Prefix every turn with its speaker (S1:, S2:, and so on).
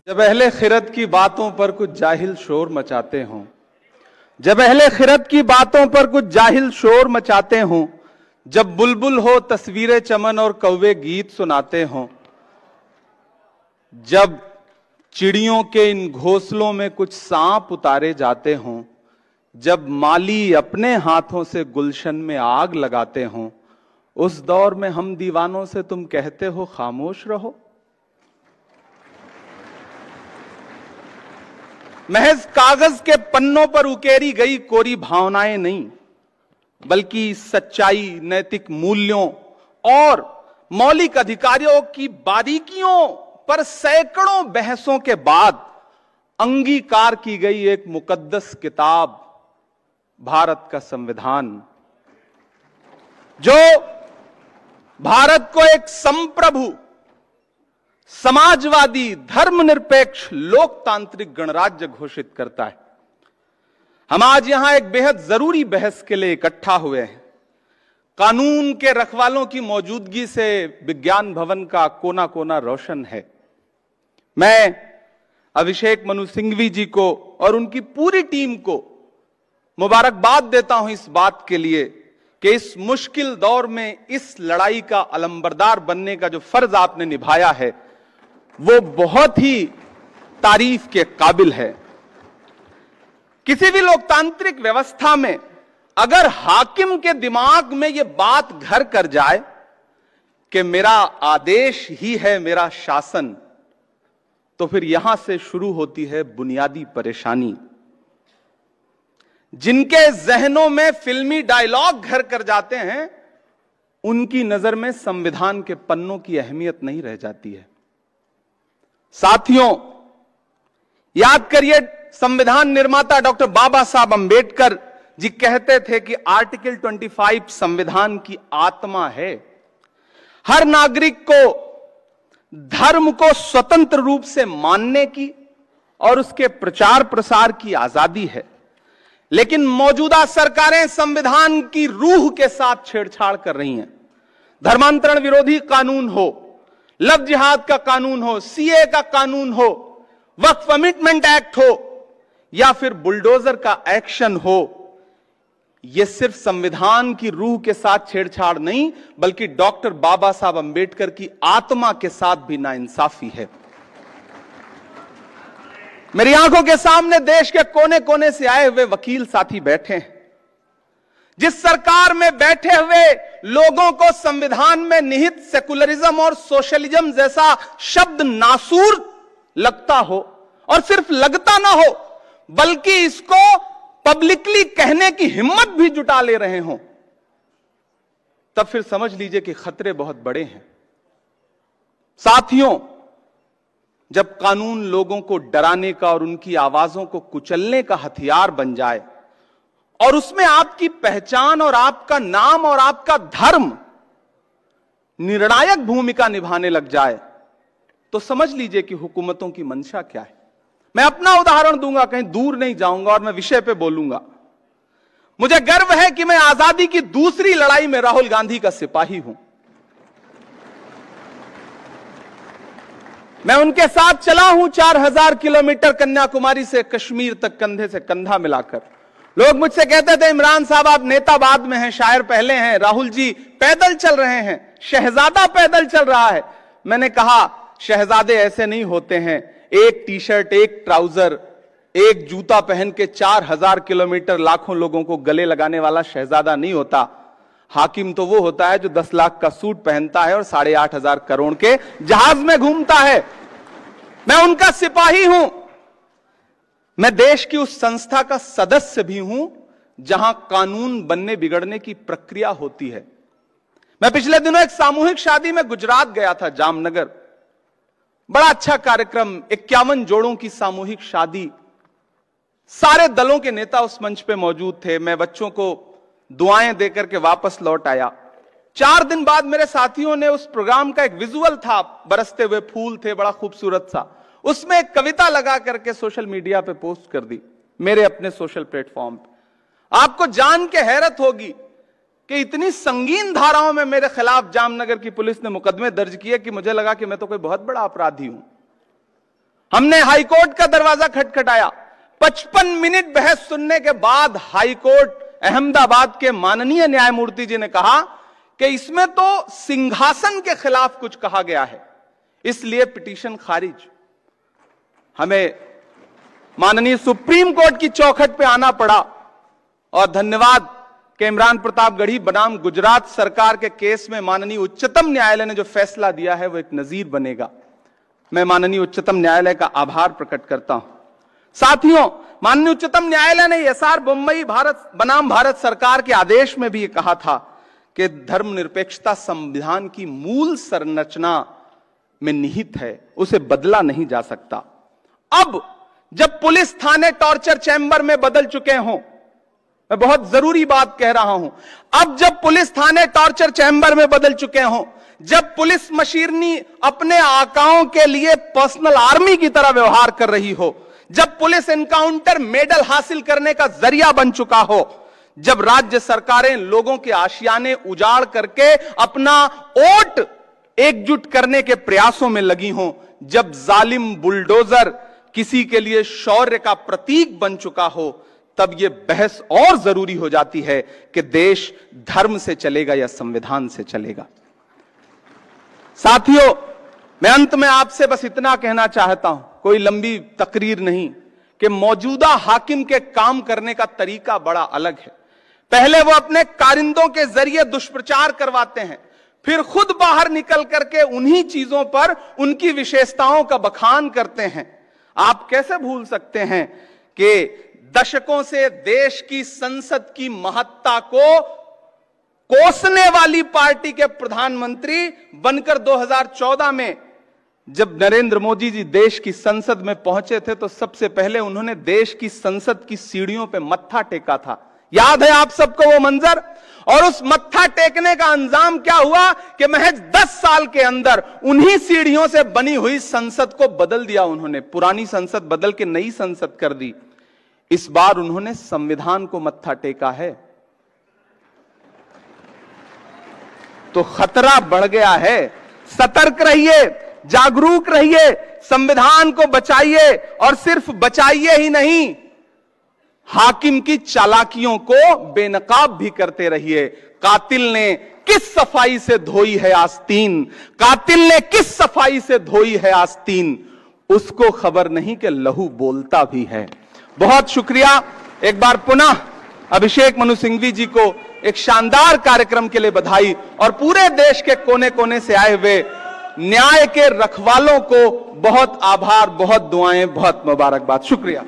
S1: जब अहले खिरत की बातों पर कुछ जाहिल शोर मचाते हों, जब अहले खिरत की बातों पर कुछ जाहिल शोर मचाते हों, जब बुलबुल हो तस्वीरें चमन और कौवे गीत सुनाते हों, जब चिड़ियों के इन घोंसलों में कुछ सांप उतारे जाते हों, जब माली अपने हाथों से गुलशन में आग लगाते हों, उस दौर में हम दीवानों से तुम कहते हो खामोश रहो। महज कागज के पन्नों पर उकेरी गई कोरी भावनाएं नहीं, बल्कि सच्चाई, नैतिक मूल्यों और मौलिक अधिकारों की बारीकियों पर सैकड़ों बहसों के बाद अंगीकार की गई एक मुकद्दस किताब, भारत का संविधान, जो भारत को एक संप्रभु, समाजवादी, धर्मनिरपेक्ष, लोकतांत्रिक गणराज्य घोषित करता है। हम आज यहां एक बेहद जरूरी बहस के लिए इकट्ठा हुए हैं। कानून के रखवालों की मौजूदगी से विज्ञान भवन का कोना कोना रोशन है। मैं अभिषेक मनु सिंघवी जी को और उनकी पूरी टीम को मुबारकबाद देता हूं इस बात के लिए कि इस मुश्किल दौर में इस लड़ाई का अलंबरदार बनने का जो फर्ज आपने निभाया है वो बहुत ही तारीफ के काबिल है। किसी भी लोकतांत्रिक व्यवस्था में अगर हाकिम के दिमाग में यह बात घर कर जाए कि मेरा आदेश ही है मेरा शासन, तो फिर यहां से शुरू होती है बुनियादी परेशानी। जिनके जहनों में फिल्मी डायलॉग घर कर जाते हैं, उनकी नजर में संविधान के पन्नों की अहमियत नहीं रह जाती है। साथियों, याद करिए, संविधान निर्माता डॉक्टर बाबा साहब अंबेडकर जी कहते थे कि आर्टिकल 25 संविधान की आत्मा है। हर नागरिक को धर्म को स्वतंत्र रूप से मानने की और उसके प्रचार प्रसार की आजादी है। लेकिन मौजूदा सरकारें संविधान की रूह के साथ छेड़छाड़ कर रही हैं। धर्मांतरण विरोधी कानून हो, लव जिहाद का कानून हो, सीए का कानून हो, वक्फ अमेंडमेंट एक्ट हो या फिर बुलडोजर का एक्शन हो, यह सिर्फ संविधान की रूह के साथ छेड़छाड़ नहीं, बल्कि डॉक्टर बाबा साहब अंबेडकर की आत्मा के साथ भी नाइंसाफी है। मेरी आंखों के सामने देश के कोने कोने से आए हुए वकील साथी बैठे हैं। जिस सरकार में बैठे हुए लोगों को संविधान में निहित सेकुलरिज्म और सोशलिज्म जैसा शब्द नासूर लगता हो, और सिर्फ लगता ना हो बल्कि इसको पब्लिकली कहने की हिम्मत भी जुटा ले रहे हों, तब फिर समझ लीजिए कि खतरे बहुत बड़े हैं। साथियों, जब कानून लोगों को डराने का और उनकी आवाजों को कुचलने का हथियार बन जाए और उसमें आपकी पहचान और आपका नाम और आपका धर्म निर्णायक भूमिका निभाने लग जाए, तो समझ लीजिए कि हुकूमतों की मंशा क्या है। मैं अपना उदाहरण दूंगा, कहीं दूर नहीं जाऊंगा और मैं विषय पे बोलूंगा। मुझे गर्व है कि मैं आजादी की दूसरी लड़ाई में राहुल गांधी का सिपाही हूं। मैं उनके साथ चला हूं 4000 किलोमीटर कन्याकुमारी से कश्मीर तक कंधे से कंधा मिलाकर। लोग मुझसे कहते थे, इमरान साहब आप नेता बाद में हैं, शायर पहले हैं, राहुल जी पैदल चल रहे हैं, शहजादा पैदल चल रहा है। मैंने कहा, शहजादे ऐसे नहीं होते हैं। एक टी शर्ट, एक ट्राउजर, एक जूता पहन के 4000 किलोमीटर लाखों लोगों को गले लगाने वाला शहजादा नहीं होता। हाकिम तो वो होता है जो 10 लाख का सूट पहनता है और 8.5 करोड़ के जहाज में घूमता है। मैं उनका सिपाही हूं। मैं देश की उस संस्था का सदस्य भी हूं जहां कानून बनने बिगड़ने की प्रक्रिया होती है। मैं पिछले दिनों एक सामूहिक शादी में गुजरात गया था, जामनगर। बड़ा अच्छा कार्यक्रम, 51 जोड़ों की सामूहिक शादी। सारे दलों के नेता उस मंच पे मौजूद थे। मैं बच्चों को दुआएं देकर के वापस लौट आया। 4 दिन बाद मेरे साथियों ने उस प्रोग्राम का एक विजुअल था, बरसते हुए फूल थे, बड़ा खूबसूरत सा। उसमें एक कविता लगा करके सोशल मीडिया पे पोस्ट कर दी, मेरे अपने सोशल प्लेटफॉर्म पे। आपको जान के हैरत होगी कि इतनी संगीन धाराओं में मेरे खिलाफ जामनगर की पुलिस ने मुकदमे दर्ज किए कि मुझे लगा कि मैं तो कोई बहुत बड़ा अपराधी हूं। हमने हाईकोर्ट का दरवाजा खटखटाया। 55 मिनट बहस सुनने के बाद हाईकोर्ट अहमदाबाद के माननीय न्यायमूर्ति जी ने कहा कि इसमें तो सिंहासन के खिलाफ कुछ कहा गया है, इसलिए पिटीशन खारिज। हमें माननीय सुप्रीम कोर्ट की चौखट पे आना पड़ा और धन्यवाद कि इमरान प्रताप गढ़ी बनाम गुजरात सरकार के केस में माननीय उच्चतम न्यायालय ने जो फैसला दिया है वो एक नजीर बनेगा। मैं माननीय उच्चतम न्यायालय का आभार प्रकट करता हूं। साथियों, माननीय उच्चतम न्यायालय ने एसआर बोम्मई बनाम भारत सरकार के आदेश में भी ये कहा था कि धर्मनिरपेक्षता संविधान की मूल संरचना में निहित है, उसे बदला नहीं जा सकता। अब जब पुलिस थाने टॉर्चर चैंबर में बदल चुके हों, मैं बहुत जरूरी बात कह रहा हूं, अब जब पुलिस थाने टॉर्चर चैंबर में बदल चुके हों, जब पुलिस मशीनरी अपने आकाओं के लिए पर्सनल आर्मी की तरह व्यवहार कर रही हो, जब पुलिस एनकाउंटर मेडल हासिल करने का जरिया बन चुका हो, जब राज्य सरकारें लोगों के आशियाने उजाड़ करके अपना वोट एकजुट करने के प्रयासों में लगी हों, जब जालिम बुलडोजर किसी के लिए शौर्य का प्रतीक बन चुका हो, तब यह बहस और जरूरी हो जाती है कि देश धर्म से चलेगा या संविधान से चलेगा। साथियों, मैं अंत में आपसे बस इतना कहना चाहता हूं, कोई लंबी तकरीर नहीं, कि मौजूदा हाकिम के काम करने का तरीका बड़ा अलग है। पहले वो अपने कारिंदों के जरिए दुष्प्रचार करवाते हैं, फिर खुद बाहर निकल करके उन्हीं चीजों पर उनकी विशेषताओं का बखान करते हैं। आप कैसे भूल सकते हैं कि दशकों से देश की संसद की महत्ता को कोसने वाली पार्टी के प्रधानमंत्री बनकर 2014 में जब नरेंद्र मोदी जी देश की संसद में पहुंचे थे तो सबसे पहले उन्होंने देश की संसद की सीढ़ियों पे मत्था टेका था। याद है आप सबको वो मंजर? और उस मत्था टेकने का अंजाम क्या हुआ कि महज 10 साल के अंदर उन्हीं सीढ़ियों से बनी हुई संसद को बदल दिया उन्होंने। पुरानी संसद बदल के नई संसद कर दी। इस बार उन्होंने संविधान को मत्था टेका है, तो खतरा बढ़ गया है। सतर्क रहिए, जागरूक रहिए, संविधान को बचाइए और सिर्फ बचाइए ही नहीं, हाकिम की चालाकियों को बेनकाब भी करते रहिए। कातिल ने किस सफाई से धोई है आस्तीन, कातिल ने किस सफाई से धोई है आस्तीन, उसको खबर नहीं कि लहू बोलता भी है। बहुत शुक्रिया। एक बार पुनः अभिषेक मनु सिंघवी जी को एक शानदार कार्यक्रम के लिए बधाई और पूरे देश के कोने कोने से आए हुए न्याय के रखवालों को बहुत आभार, बहुत दुआएं, बहुत मुबारकबाद। शुक्रिया।